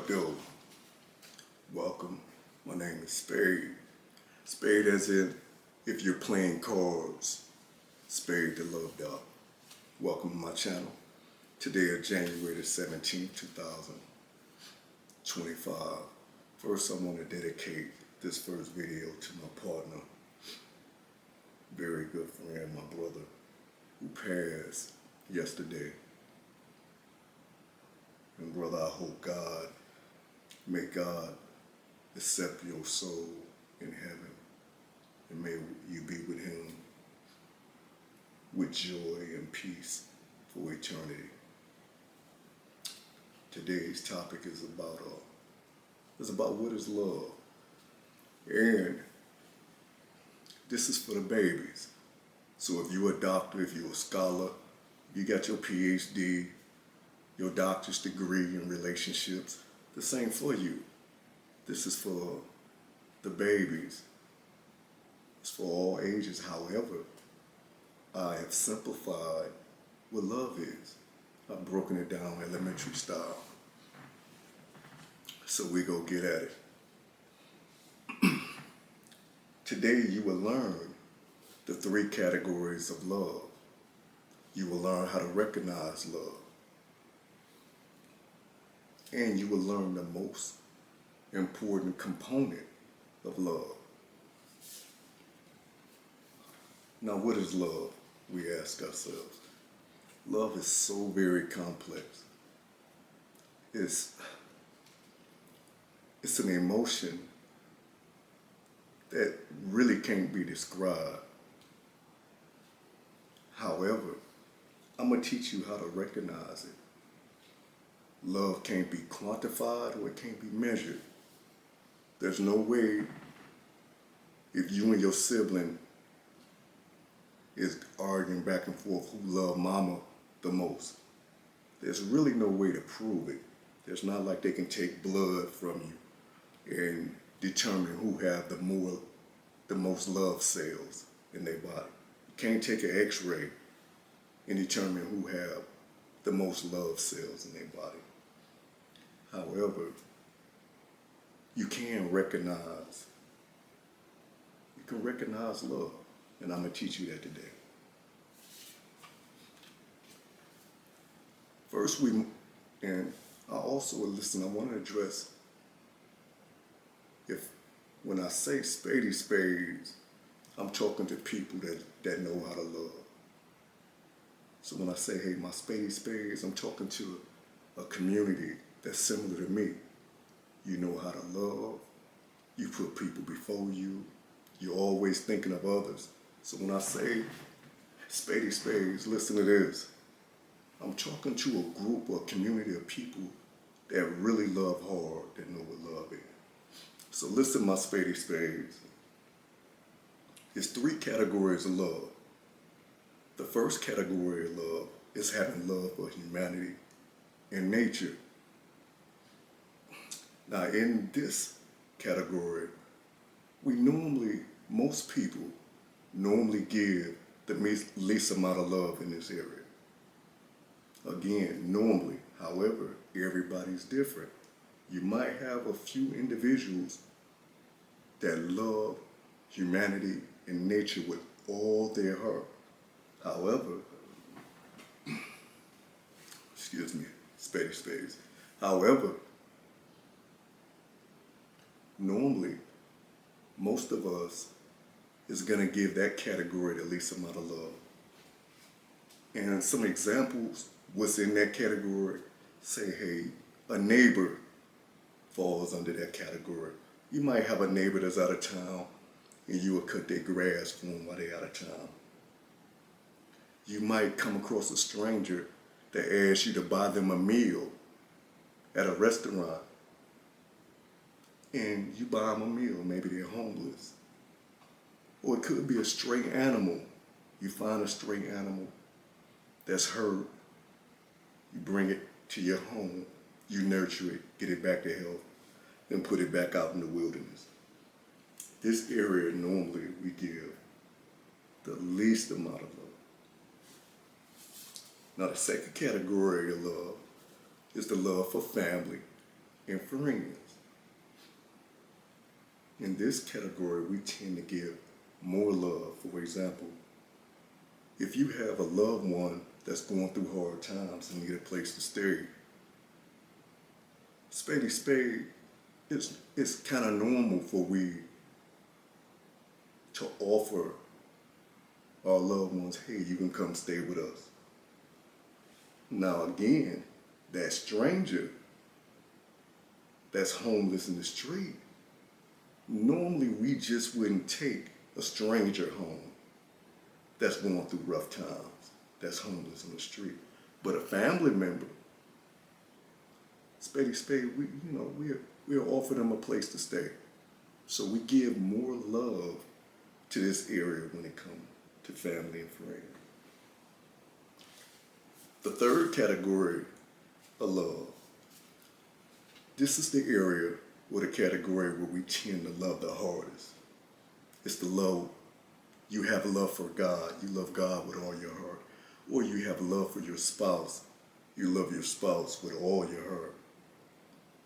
up, though? Welcome. My name is Spade. Spade as in if you're playing cards, Spade the Love Dog. Welcome to my channel. Today is January the 17th, 2025. First, I want to dedicate this first video to my partner, very good friend, my brother, who passed yesterday. And brother, I hope may God accept your soul in heaven, and may you be with him with joy and peace for eternity. Today's topic is about what is love, and this is for the babies. So if you're a doctor, if you're a scholar, you got your PhD, your doctor's degree in relationships, the same for you. This is for the babies. It's for all ages. However, I have simplified what love is. I've broken it down elementary style. So we go get at it. Today you will learn the 3 categories of love. You will learn how to recognize love. And you will learn the most important component of love. Now, what is love? We ask ourselves. Love is so very complex. It's an emotion that really can't be described. However, I'm going to teach you how to recognize it. Love can't be quantified or it can't be measured. There's no way, if you and your sibling is arguing back and forth who loved mama the most, there's really no way to prove it. There's not like they can take blood from you and determine who have the most love cells in their body. You can't take an x-ray and determine who have the most love cells in their body. However, you can recognize love, and I'm going to teach you that today. First, and I also listen, I want to address, when I say spady spades, I'm talking to people that know how to love. So when I say, hey, my spady spades, I'm talking to a community that's similar to me. You know how to love. You put people before you. You're always thinking of others. So when I say spady spades, listen to this. I'm talking to a group or a community of people that really love hard, that know what love is. So listen, my spady spades. There's 3 categories of love. The first category of love is having love for humanity and nature. Now, in this category, most people normally give the least amount of love in this area. Again, normally, however, everybody's different. You might have a few individuals that love humanity and nature with all their heart. However, excuse me, spady spades. However, normally, most of us is going to give that category the least amount of love. And some examples, what's in that category, say, hey, a neighbor falls under that category. You might have a neighbor that's out of town, and you will cut their grass for them while they're out of town. You might come across a stranger that asks you to buy them a meal at a restaurant, and you buy them a meal. Maybe they're homeless. Or it could be a stray animal. You find a stray animal that's hurt. You bring it to your home. You nurture it, get it back to health, and put it back out in the wilderness. This area, normally, we give the least amount of love. Now, the second category of love is the love for family and friends. In this category, we tend to give more love. For example, if you have a loved one that's going through hard times and need a place to stay, spade, it's kind of normal for we to offer our loved ones, hey, you can come stay with us. Now again, that stranger that's homeless in the street, normally we just wouldn't take a stranger home that's going through rough times, that's homeless in the street. But a family member, spade, we'll offer them a place to stay. So we give more love to this area when it comes to family and friends. The third category of love, this is the area or the category where we tend to love the hardest. It's the love, you have love for God, you love God with all your heart. Or you have love for your spouse, you love your spouse with all your heart.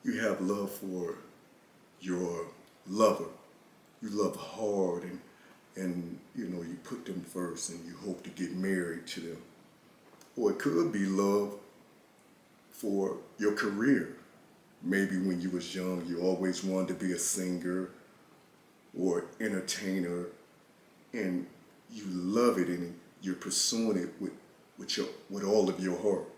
You have love for your lover, you love hard and you put them first and you hope to get married to them. Or it could be love for your career. Maybe when you was young, you always wanted to be a singer or entertainer, and you love it and you're pursuing it with all of your heart.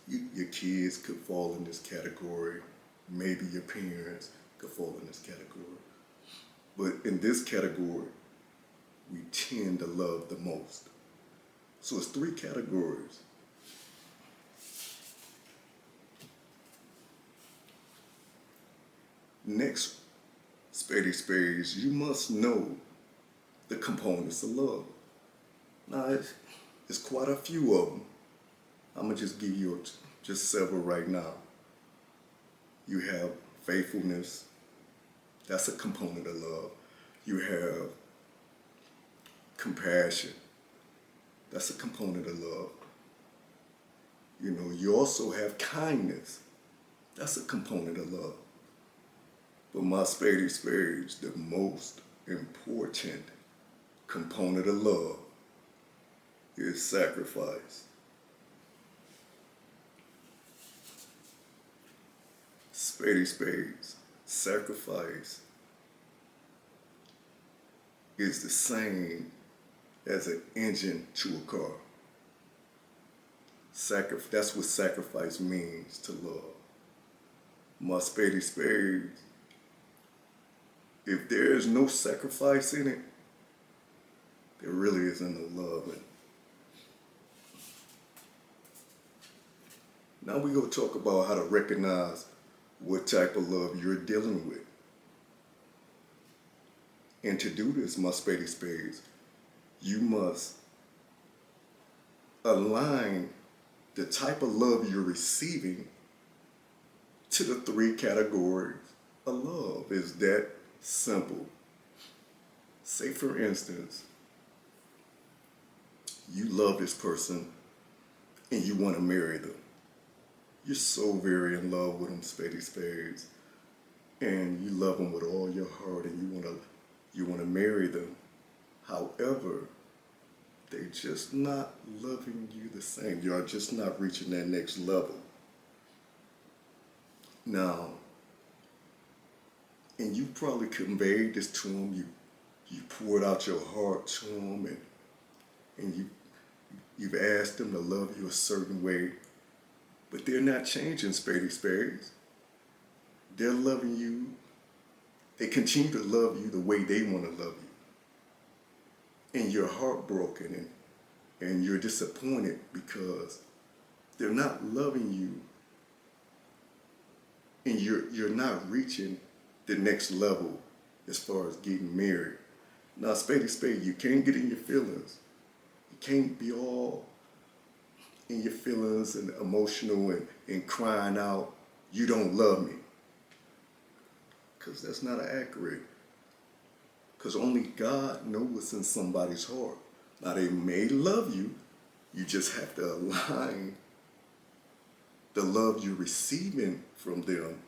Your kids could fall in this category. Maybe your parents could fall in this category. But in this category, we tend to love the most. So it's 3 categories. Next, spades, you must know the components of love. Now, it's quite a few of them. I'm going to just give you just several right now. You have faithfulness. That's a component of love. You have compassion. That's a component of love. You also have kindness. That's a component of love. But my spades, the most important component of love is sacrifice. Spades, sacrifice is the same as an engine to a car. That's what sacrifice means to love. My spades, if there is no sacrifice in it, there really isn't no love in it. Now we go talk about how to recognize what type of love you're dealing with. And to do this, my spades, you must align the type of love you're receiving to the 3 categories of love. It's that simple. Say, for instance, you love this person and you want to marry them. You're so very in love with them, spades, and you love them with all your heart and you want to marry them. However, they're just not loving you the same. You're just not reaching that next level. Now, and you probably conveyed this to them. You poured out your heart to them, and you've asked them to love you a certain way, but they're not changing, spades. They're loving you. They continue to love you the way they want to love you. And you're heartbroken and you're disappointed because they're not loving you and you're not reaching the next level as far as getting married. Now, spade, you can't get in your feelings. You can't be all in your feelings and emotional and crying out, you don't love me. Because that's not accurate. Because only God knows what's in somebody's heart. Now, they may love you. You just have to align the love you're receiving from them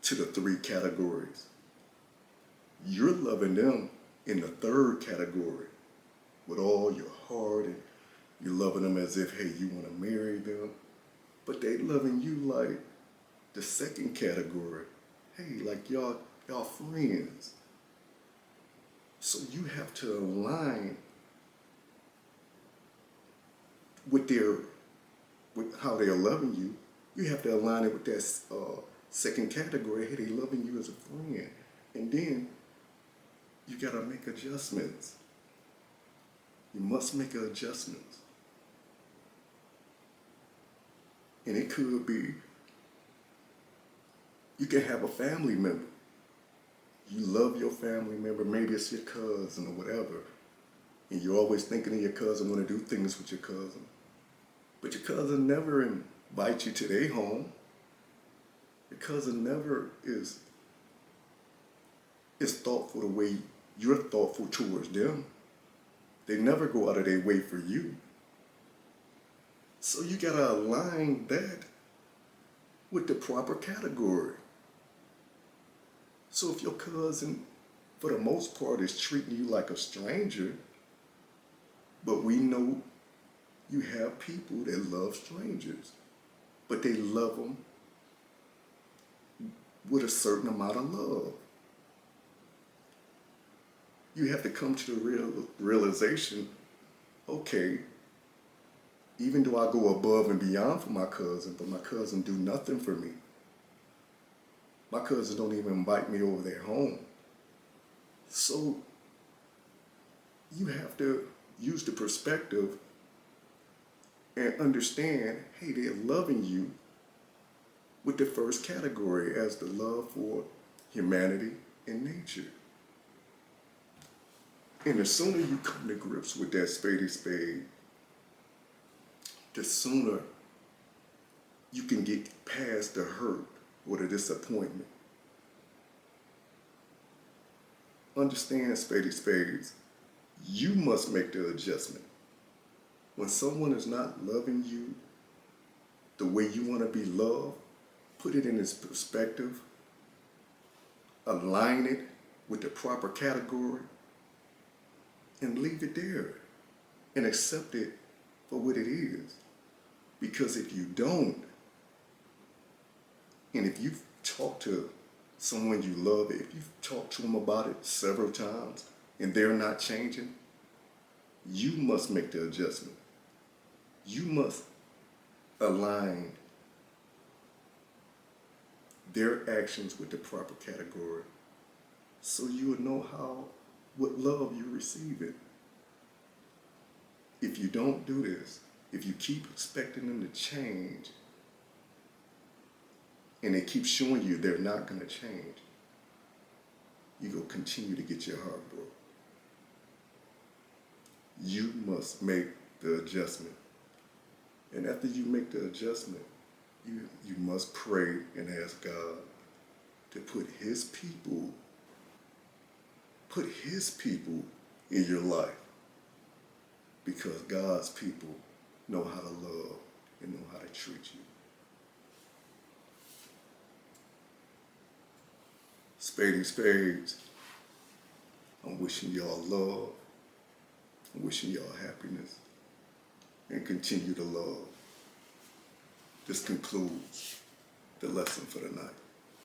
to the three categories. You're loving them in the third category with all your heart, and you're loving them as if, hey, you want to marry them. But they loving you like the second category. Hey, like y'all friends. So you have to align with how they're loving you. You have to align it with that second category. Hey, they loving you as a friend. And then you gotta make adjustments. You must make adjustments. And it could be, you can have a family member. You love your family member, maybe it's your cousin or whatever, and you're always thinking of your cousin, want to do things with your cousin. But your cousin never invites you to their home. Your cousin never is thoughtful the way you're thoughtful towards them. They never go out of their way for you. So you gotta align that with the proper category. So if your cousin, for the most part, is treating you like a stranger, but we know you have people that love strangers, but they love them with a certain amount of love. You have to come to the realization, okay, even though I go above and beyond for my cousin, but my cousin do nothing for me. My cousins don't even invite me over their home. So you have to use the perspective and understand, hey, they're loving you with the first category as the love for humanity and nature. And the sooner you come to grips with that spade, the sooner you can get past the hurt or the disappointment. Understand, spades, you must make the adjustment. When someone is not loving you the way you want to be loved, put it in its perspective, align it with the proper category, and leave it there and accept it for what it is. Because if you don't, and if you've talked to someone you love, if you've talked to them about it several times and they're not changing, you must make the adjustment. You must align their actions with the proper category so you will know what love you're receiving. If you don't do this, if you keep expecting them to change, and they keep showing you they're not going to change, you're going to continue to get your heart broke. You must make the adjustment. And after you make the adjustment, you must pray and ask God to put His people in your life. Because God's people know how to love and know how to treat you. Spades, I'm wishing y'all love. I'm wishing y'all happiness. And continue to love. This concludes the lesson for the night.